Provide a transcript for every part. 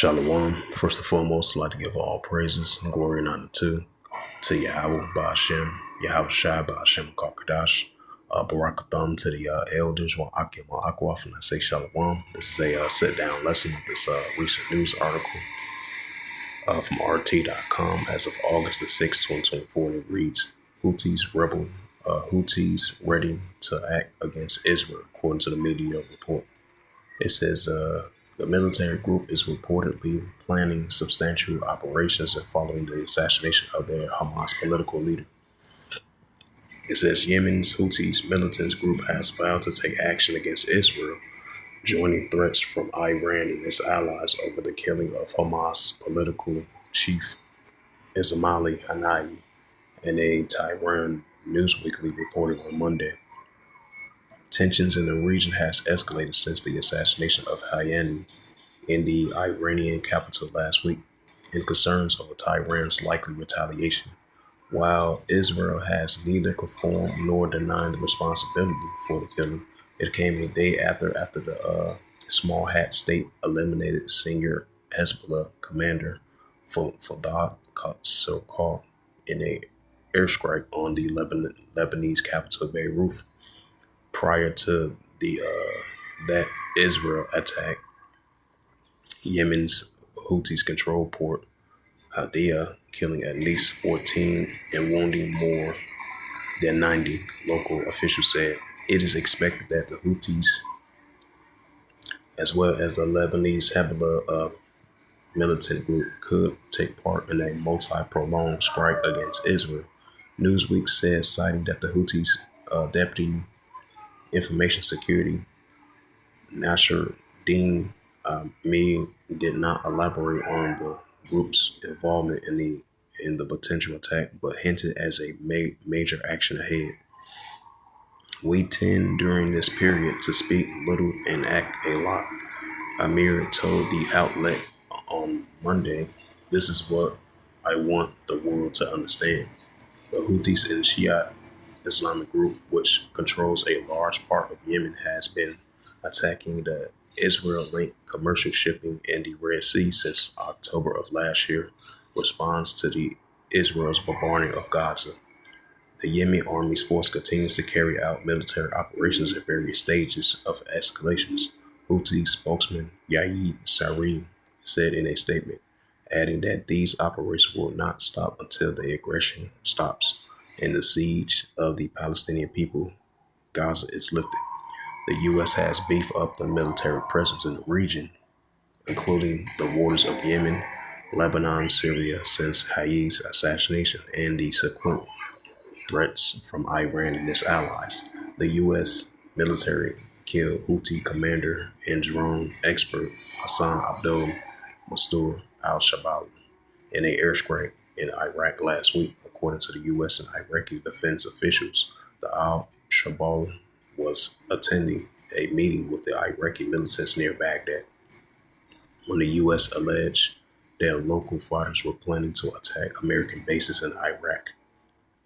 Shalom. First and foremost, I'd like to give all praises and glory and honor to Yahweh, Ba'ashem, Yahweh Shai, Ba'ashem, Kakadash, Barakatham to the elders, Wa'akim, Wa'akwaf, and I say Shalom. This is a sit-down lesson of this recent news article from RT.com as of August the 6th, 2024, and it reads, Houthis ready to act against Israel, according to the media report. It says the military group is reportedly planning substantial operations and following the assassination of their Hamas political leader. It says Yemen's Houthis militants group has vowed to take action against Israel, joining threats from Iran and its allies over the killing of Hamas political chief Ismail Haniyeh, and a Tehran Newsweekly reported on Monday. Tensions in the region has escalated since the assassination of Haniyeh in the Iranian capital last week, and concerns over Tehran's likely retaliation. While Israel has neither confirmed nor denied the responsibility for the killing, it came a day after the small hat state eliminated senior Hezbollah commander Fadad Sarkar in an airstrike on the Lebanese capital Beirut. Prior to that Israel attack Yemen's Houthis controlled port Houthis, killing at least 14 and wounding more than 90, local officials said. It is expected that the Houthis, as well as the Lebanese Hezbollah militant group, could take part in a multi-pronged strike against Israel. Newsweek said, citing that the Houthis Deputy Information Security Nasser Dean Me did not elaborate on the group's involvement in the potential attack, but hinted as a major action ahead. We tend during this period to speak little and act a lot, Amir told the outlet on Monday. This is what I want the world to understand. The Houthis and Shiite Islamic group, which controls a large part of Yemen, has been attacking the Israel-linked commercial shipping in the Red Sea since October of last year, response to the Israel's bombardment of Gaza. The Yemeni Army's force continues to carry out military operations at various stages of escalations, Houthi spokesman Yahya Saree said in a statement, adding that these operations will not stop until the aggression stops and the siege of the Palestinian people, Gaza, is lifted. The U.S. has beefed up the military presence in the region, including the borders of Yemen, Lebanon, Syria, since Haniyeh's assassination and the subsequent threats from Iran and its allies. The U.S. military killed Houthi commander and drone expert Hassan Abdul Mastur al-Shabaab in an airstrike in Iraq last week, according to the U.S. and Iraqi defense officials. The al-Shabaab was attending a meeting with the Iraqi militants near Baghdad when the U.S. alleged their local fighters were planning to attack American bases in Iraq.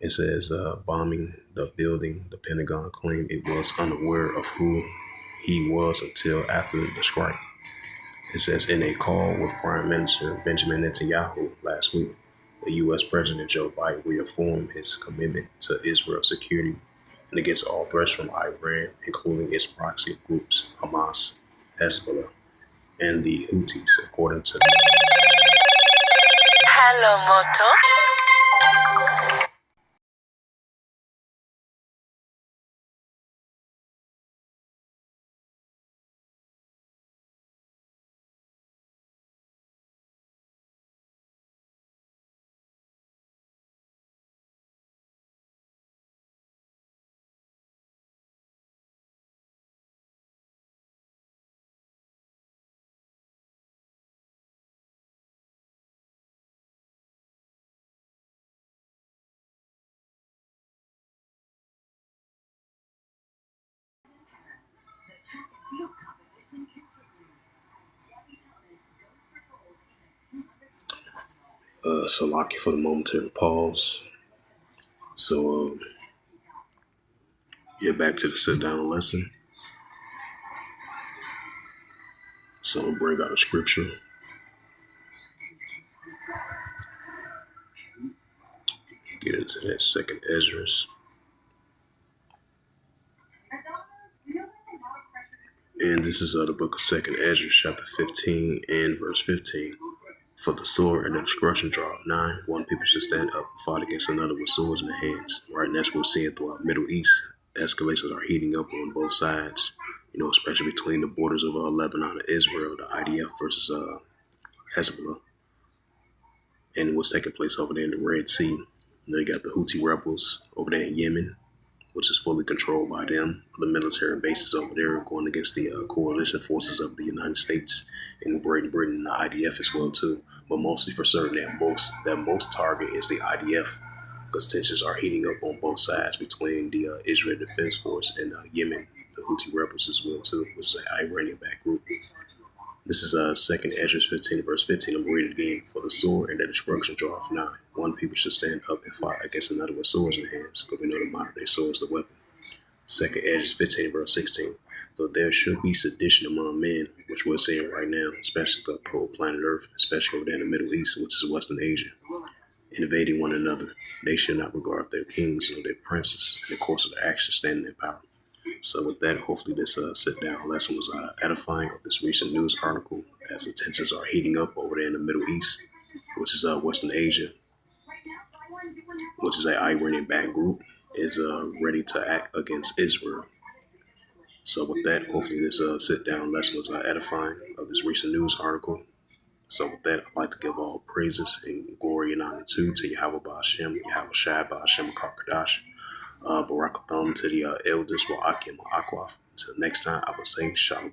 It says bombing the building, the Pentagon claimed it was unaware of who he was until after the strike. It says in a call with Prime Minister Benjamin Netanyahu last week, the U.S. President Joe Biden reaffirmed his commitment to Israel's security and against all threats from Iran, including its proxy groups, Hamas, Hezbollah, and the Houthis, according to Hello, Moto. Salaki for the momentary pause. So, back to the sit-down lesson. So I'm gonna bring out a scripture get into that second Esdras. And this is the book of second Esdras, chapter 15 and verse 15. For the sword and the destruction draw of 9, one people should stand up and fight against another with swords in their hands. Right, and that's what we're seeing throughout Middle East. Escalations are heating up on both sides, especially between the borders of Lebanon and Israel, the IDF versus Hezbollah, and what's taking place over there in the Red Sea. You got the Houthi rebels over there in Yemen, which is fully controlled by them. The military bases over there going against the coalition forces of the United States and Great Britain and the IDF as well too. But mostly for certain that most target is the IDF, because tensions are heating up on both sides between the Israel Defense Force and Yemen, the Houthi rebels as well too, which is an Iranian-backed group. This is second Esdras 15 verse 15. I'm going to read it again. For the sword and the destruction draw of 9. One people should stand up and fight against another with swords in their hands, because we know the modern day sword is the weapon. Second Esdras 15 verse 16. For there should be sedition among men, which we're seeing right now, especially the whole planet Earth, especially over there in the Middle East, which is Western Asia, invading one another. They should not regard their kings or their princes in the course of their actions standing in power. So with that, hopefully this sit-down lesson was edifying of this recent news article, as the tensions are heating up over there in the Middle East, which is Western Asia, which is an Iranian-backed group, is ready to act against Israel. So with that, hopefully this sit-down lesson was edifying of this recent news article. So with that, I'd like to give all praises and glory and honor to Yahweh Ba'Shem, Yahweh Shai Ba'Shem Karkadash. Barakatham to the elders, Wa'akim, Akwaf. Until next time, I will say Shalom.